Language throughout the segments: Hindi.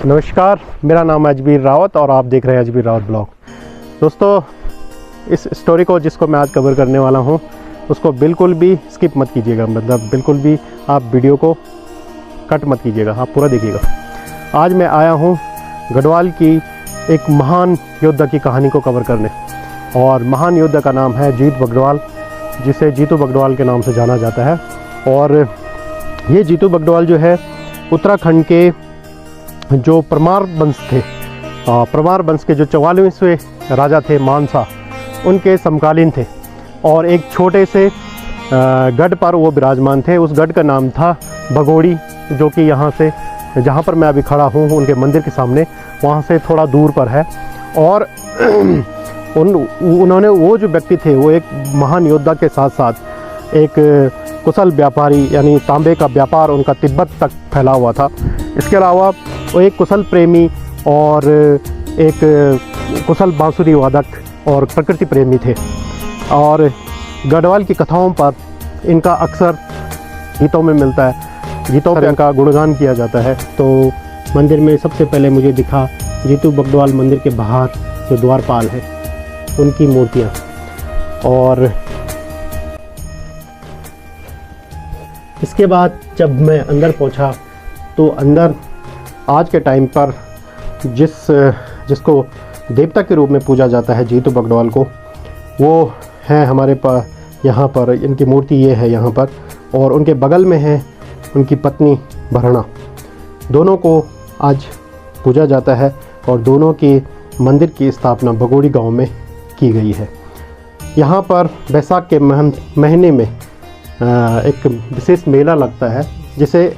नमस्कार, मेरा नाम है अजबीर रावत और आप देख रहे हैं अजबीर रावत ब्लॉग। दोस्तों, इस स्टोरी को जिसको मैं आज कवर करने वाला हूं उसको बिल्कुल भी स्किप मत कीजिएगा, मतलब बिल्कुल भी आप वीडियो को कट मत कीजिएगा, आप पूरा देखिएगा। आज मैं आया हूं गढ़वाल की एक महान योद्धा की कहानी को कवर करने, और महान योद्धा का नाम है जीत बगड़वाल, जिसे जीतू बगड़वाल के नाम से जाना जाता है। और ये जीतू बगड़वाल जो है उत्तराखंड के जो परमार वंश थे, परमार वंश के जो 44वें राजा थे मानसा, उनके समकालीन थे। और एक छोटे से गढ़ पर वो विराजमान थे। उस गढ़ का नाम था भगोड़ी, जो कि यहाँ से, जहाँ पर मैं अभी खड़ा हूँ उनके मंदिर के सामने, वहाँ से थोड़ा दूर पर है। और उन्होंने, वो जो व्यक्ति थे, वो एक महान योद्धा के साथ साथ एक कुशल व्यापारी, यानी तांबे का व्यापार उनका तिब्बत तक फैला हुआ था। इसके अलावा वो एक कुशल प्रेमी और एक कुशल बांसुरी वादक और प्रकृति प्रेमी थे। और गढ़वाल की कथाओं पर इनका अक्सर गीतों में मिलता है, गीतों पर इनका गुणगान किया जाता है। तो मंदिर में सबसे पहले मुझे दिखा जीतू बगड़वाल मंदिर के बाहर जो द्वारपाल है, उनकी मूर्तियाँ। और इसके बाद जब मैं अंदर पहुंचा तो अंदर आज के टाइम पर जिसको देवता के रूप में पूजा जाता है जीतू बगड़वाल को, वो है हमारे पास यहाँ पर। इनकी मूर्ति ये है यहाँ पर, और उनके बगल में है उनकी पत्नी भरणा। दोनों को आज पूजा जाता है और दोनों की मंदिर की स्थापना भगोड़ी गांव में की गई है। यहाँ पर बैसाख के महीने में एक विशेष मेला लगता है, जिसे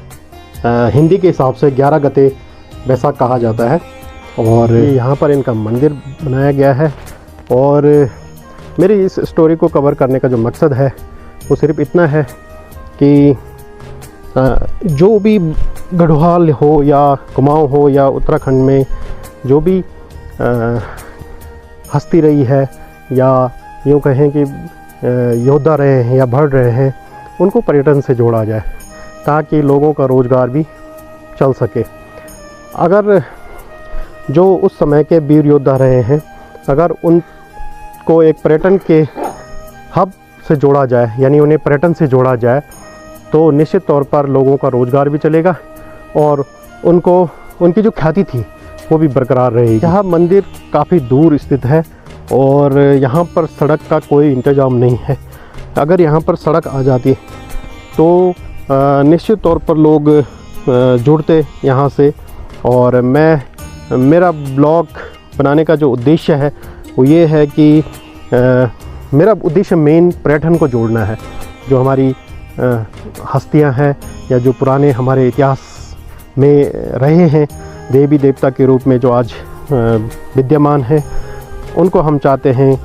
हिंदी के हिसाब से 11 गते बैसाख कहा जाता है। और यहाँ पर इनका मंदिर बनाया गया है। और मेरी इस स्टोरी को कवर करने का जो मकसद है वो सिर्फ इतना है कि जो भी गढ़वाल हो या कुमाऊं हो या उत्तराखंड में जो भी हस्ती रही है, या यूँ कहें कि योद्धा रहे हैं या बढ़ रहे हैं, उनको पर्यटन से जोड़ा जाए ताकि लोगों का रोज़गार भी चल सके। अगर जो उस समय के वीर योद्धा रहे हैं, अगर उनको एक पर्यटन के हब से जोड़ा जाए, यानी उन्हें पर्यटन से जोड़ा जाए, तो निश्चित तौर पर लोगों का रोज़गार भी चलेगा और उनकी जो ख्याति थी वो भी बरकरार रहेगी। यह मंदिर काफ़ी दूर स्थित है और यहाँ पर सड़क का कोई इंतज़ाम नहीं है। अगर यहाँ पर सड़क आ जाती तो निश्चित तौर पर लोग जुड़ते यहाँ से। और मेरा ब्लॉग बनाने का जो उद्देश्य है वो ये है कि मेरा उद्देश्य मेन पर्यटन को जोड़ना है। जो हमारी हस्तियाँ हैं या जो पुराने हमारे इतिहास में रहे हैं, देवी देवता के रूप में जो आज विद्यमान हैं, उनको हम चाहते हैं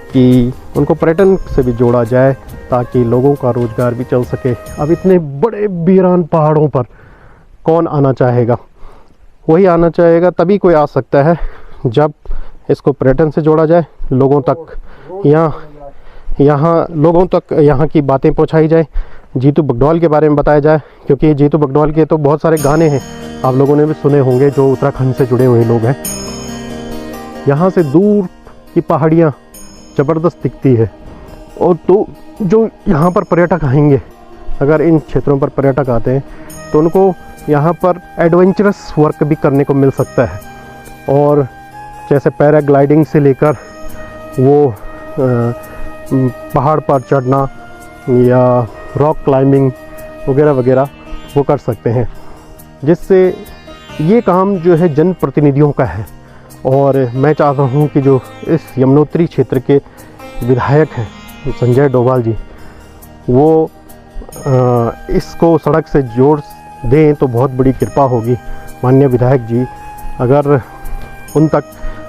कि उनको पर्यटन से भी जोड़ा जाए ताकि लोगों का रोज़गार भी चल सके। अब इतने बड़े वीरान पहाड़ों पर कौन आना चाहेगा? वही आना चाहेगा, तभी कोई आ सकता है जब इसको पर्यटन से जोड़ा जाए, लोगों तक लोगों तक यहाँ की बातें पहुँचाई जाए, जीतू बगड़वाल के बारे में बताया जाए। क्योंकि जीतू बगड़वाल के तो बहुत सारे गाने हैं, आप लोगों ने भी सुने होंगे, जो उत्तराखंड से जुड़े हुए लोग हैं। यहाँ से दूर की पहाड़ियाँ ज़बरदस्त दिखती है। और तो जो यहाँ पर पर्यटक आएंगे, अगर इन क्षेत्रों पर पर्यटक आते हैं तो उनको यहाँ पर एडवेंचरस वर्क भी करने को मिल सकता है। और जैसे पैराग्लाइडिंग से लेकर वो पहाड़ पर चढ़ना या रॉक क्लाइंबिंग वगैरह वगैरह वो कर सकते हैं, जिससे ये काम जो है जनप्रतिनिधियों का है। और मैं चाहता हूँ कि जो इस यमुनोत्री क्षेत्र के विधायक हैं संजय डोभाल जी, वो इसको सड़क से जोड़ दें तो बहुत बड़ी कृपा होगी। माननीय विधायक जी, अगर उन तक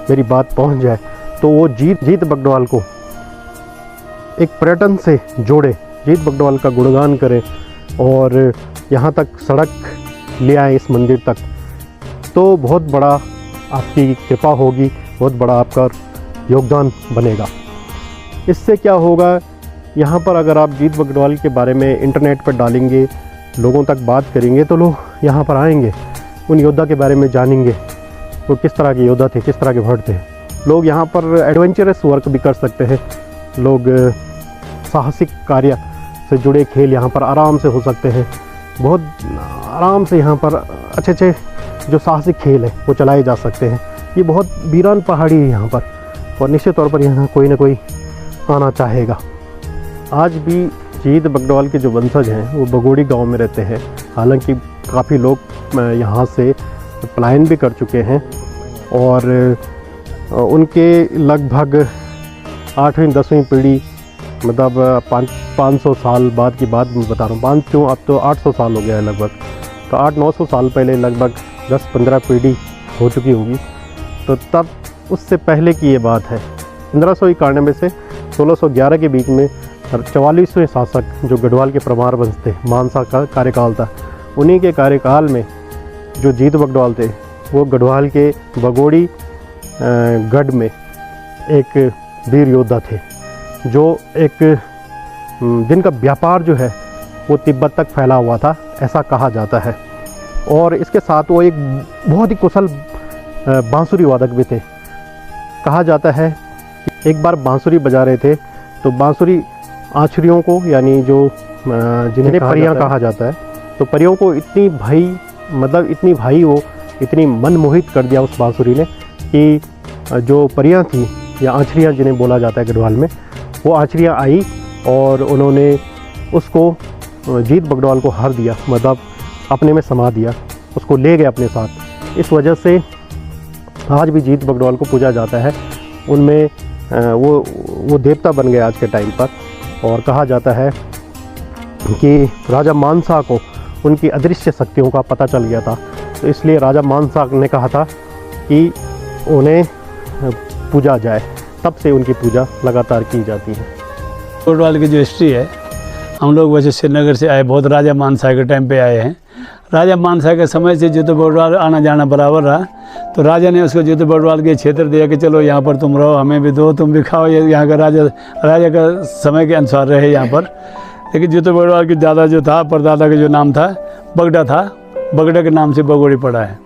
मेरी बात पहुंच जाए तो वो जीत बगड़वाल को एक पर्यटन से जोड़े, जीत बगड़वाल का गुणगान करें और यहाँ तक सड़क ले आए इस मंदिर तक, तो बहुत बड़ा आपकी कृपा होगी, बहुत बड़ा आपका योगदान बनेगा। इससे क्या होगा, यहाँ पर अगर आप जीत बगड़वाल के बारे में इंटरनेट पर डालेंगे, लोगों तक बात करेंगे, तो लोग यहाँ पर आएंगे। उन योद्धा के बारे में जानेंगे, वो किस तरह के योद्धा थे, किस तरह के भट थे। लोग यहाँ पर एडवेंचरस वर्क भी कर सकते हैं, लोग साहसिक कार्य से जुड़े खेल यहाँ पर आराम से हो सकते हैं। बहुत आराम से यहाँ पर अच्छे अच्छे जो साहसिक खेल है वो चलाए जा सकते हैं। ये बहुत वीरान पहाड़ी है यहाँ पर, और निश्चित तौर पर यहाँ कोई ना कोई आना चाहेगा। आज भी जीत बगडोल के जो वंशज हैं वो बगोड़ी गांव में रहते हैं। हालांकि काफ़ी लोग यहाँ से पलायन भी कर चुके हैं, और उनके लगभग 8वीं-10वीं पीढ़ी, मतलब 500 साल बाद की बात मैं बता रहा हूँ, 5 क्यों, अब तो 800 साल हो गया है लगभग, तो 800-900 साल पहले लगभग 10-15 पीढ़ी हो चुकी होगी। तो तब उससे पहले की ये बात है। 1591 से 1611 के बीच में 44वें शासक जो गढ़वाल के परमार वंश थे, मानसा का कार्यकाल था, उन्हीं के कार्यकाल में जो जीत बगडोल थे वो गढ़वाल के बगोड़ी गढ़ में एक वीर योद्धा थे, जो एक जिनका व्यापार जो है वो तिब्बत तक फैला हुआ था, ऐसा कहा जाता है। और इसके साथ वो एक बहुत ही कुशल बांसुरी वादक भी थे। कहा जाता है कि एक बार बांसुरी बजा रहे थे तो बांसुरी आँचरियों को, यानी जो जिन्हें परियां कहा जाता है, तो परियों को इतनी भाई वो इतनी मनमोहित कर दिया उस बांसुरी ने कि जो परियां थी या आँचरियाँ जिन्हें बोला जाता है गढ़वाल में, वो आँचरियाँ आई और उन्होंने उसको जीत बगडोल को हर दिया, मतलब अपने में समा दिया, उसको ले गए अपने साथ। इस वजह से आज भी जीत बगडोल को पूजा जाता है। उनमें वो देवता बन गए आज के टाइम पर। और कहा जाता है कि राजा मानसा को उनकी अदृश्य शक्तियों का पता चल गया था, तो इसलिए राजा मानसा ने कहा था कि उन्हें पूजा जाए। तब से उनकी पूजा लगातार की जाती है। गढ़वाल की जो हिस्ट्री है, हम लोग वैसे श्रीनगर से आए, बहुत राजा मानसा के टाइम पे आए हैं। राजा मानसा के समय से जीतो बगडोल आना जाना बराबर रहा, तो राजा ने उसको जीतो बगडोल के क्षेत्र दिया कि चलो यहाँ पर तुम रहो, हमें भी दो, तुम भी खाओ। ये यहाँ का राजा का समय के अनुसार रहे यहाँ पर। लेकिन जीतो बगडोल के दादा जो था, परदादा का जो नाम था बगड़ा था, बगड़ा के नाम से बगोड़ी पड़ा है।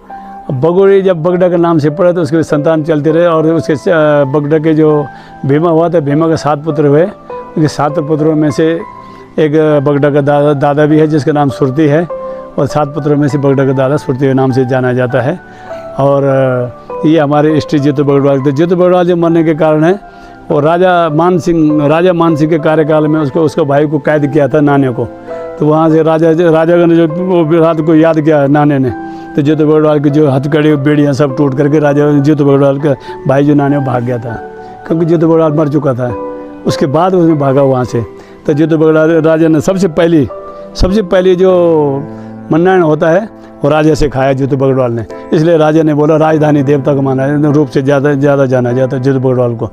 बगोड़ी जब बगड़ा के नाम से पड़ा तो उसके संतान चलते रहे, और उसके बगड़ा के जो भीमा हुआ था, भीमा के 7 पुत्र हुए। उनके 7 पुत्रों में से एक बगड़ा का दादा भी है जिसका नाम सुरती है, और 7 पुत्रों में से बगड़ा का दादा सुरती के नाम से जाना जाता है। और ये हमारे हिस्ट्री जीतो बगडोल थे। जीतो बगडोल जो मरने के कारण है, और राजा मान सिंह के कार्यकाल में उसको भाई को कैद किया था, नाने को। तो वहाँ से राजा ने जो वो रात को याद किया नाने ने, तो जीतो बगडोल की जो हथकड़ी बेड़ियाँ सब टूट करके राजा जीतो बगडोल का भाई जो नाने वो भाग गया था, क्योंकि जीतो बगडोल मर चुका था। उसके बाद उसने भागा वहाँ से। तो जीतो बगडोल राजा ने सबसे पहली जो मन्नायण होता है वो राजा से खाया जीतो बगडोल ने। इसलिए राजा ने बोला राजधानी देवता का माना रूप से ज़्यादा जाना जाता है जीतो बगडोल को,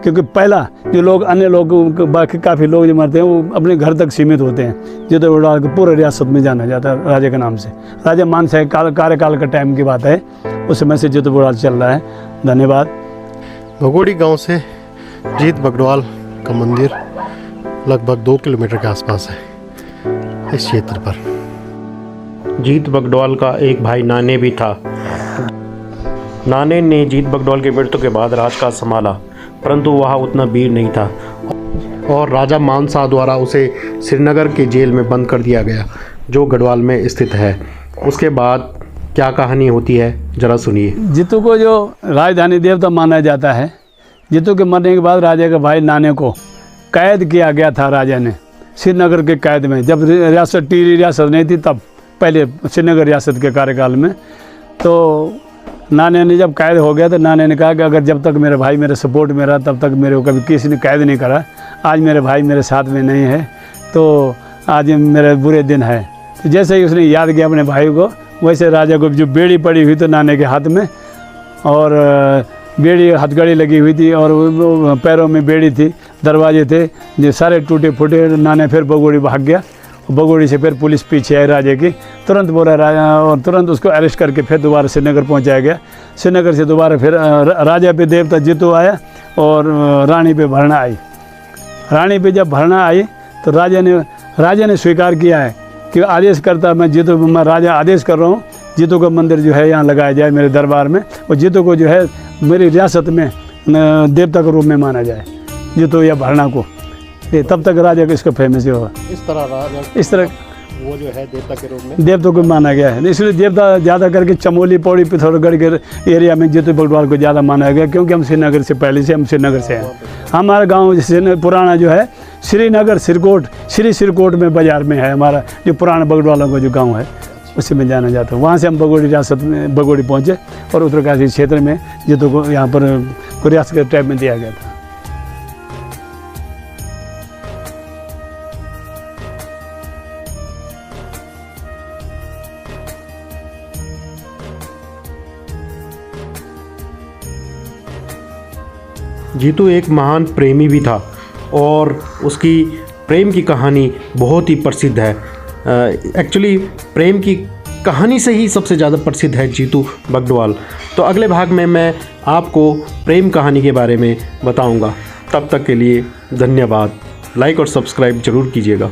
क्योंकि पहला जो लोग अन्य लोग बाकी काफ़ी लोग जो मरते हैं वो अपने घर तक सीमित होते हैं। जीतो बगडोल को पूरे रियासत में जाना जाता है राजा के नाम से। राजा मानसा कार्यकाल का टाइम की बात है, उस समय से जीतो बगडोल चल रहा है। धन्यवाद। बगोड़ी गांव से जीत बगडोल का मंदिर लगभग 2 किलोमीटर के आसपास है। इस क्षेत्र पर जीत बगडोल का एक भाई नाने भी था। नाने ने जीत बगडोल की मृत्यु के बाद राजकाज संभाला, परंतु वह उतना वीर नहीं था, और राजा मानसा द्वारा उसे श्रीनगर के जेल में बंद कर दिया गया, जो गढ़वाल में स्थित है। उसके बाद क्या कहानी होती है जरा सुनिए। जीतू को जो राजधानी देवता माना जाता है, जीतू के मरने के बाद राजा के भाई नाने को कैद किया गया था राजा ने, श्रीनगर के कैद में। जब रियासत टीरी रियासत नहीं थी तब, पहले श्रीनगर रियासत के कार्यकाल में। तो नाने ने जब कैद हो गया तो नाने ने कहा कि अगर जब तक मेरे भाई मेरे सपोर्ट में रहा तब तक मेरे को कभी किसी ने कैद नहीं करा। आज मेरे भाई मेरे साथ में नहीं है तो आज मेरे बुरे दिन है। तो जैसे ही उसने याद किया अपने भाई को, वैसे राजा को जो बेड़ी पड़ी हुई तो नाने के हाथ में, और बेड़ी हथकड़ी लगी हुई थी, और पैरों में बेड़ी थी, दरवाजे थे जो सारे टूटे फूटे। नाने फिर बगोड़ी भाग गया, बगोड़ी से फिर पुलिस पीछे आई राजे की, तुरंत बोला राजा, और तुरंत उसको अरेस्ट करके फिर दोबारा श्रीनगर पहुंचाया गया। श्रीनगर से दोबारा फिर राजा पे देवता जीतू आया, और रानी पे भरना आई। रानी पे जब भरना आई तो राजा ने स्वीकार किया है कि आदेश करता मैं जीतू, मैं राजा आदेश कर रहा हूँ जीतू का मंदिर जो है यहाँ लगाया जाए मेरे दरबार में, और जीतू को जो है मेरी रियासत में देवता के रूप में माना जाए, जीतू या भरना को, ये तब तक राजा का इसका फेमस होगा। इस तरह राजा इस तरह वो जो है देवता के रूप में देवता को माना गया है, इसलिए देवता ज़्यादा करके चमोली, पौड़ी, पिथौरागढ़ के एरिया में जीतू बगड़वाल को ज़्यादा माना गया, क्योंकि हम श्रीनगर से पहले से हम श्रीनगर से हैं। हमारा गांव जैसे पुराना जो है श्रीनगर सिरकोट, श्री सिरकोट में बाज़ार में है हमारा जो पुराना बगड़वालों का जो गांव है, उसी में जाना जाता है। वहाँ से हम बगोड़ी रियासत में बगोड़ी पहुँचे और उत्तरकाशी क्षेत्र में जीतू को यहाँ पर रियासत के टाइप में दिया गया था। जीतू एक महान प्रेमी भी था और उसकी प्रेम की कहानी बहुत ही प्रसिद्ध है। एक्चुअली प्रेम की कहानी से ही सबसे ज़्यादा प्रसिद्ध है जीतू बगड़वाल। तो अगले भाग में मैं आपको प्रेम कहानी के बारे में बताऊंगा। तब तक के लिए धन्यवाद। लाइक और सब्सक्राइब ज़रूर कीजिएगा।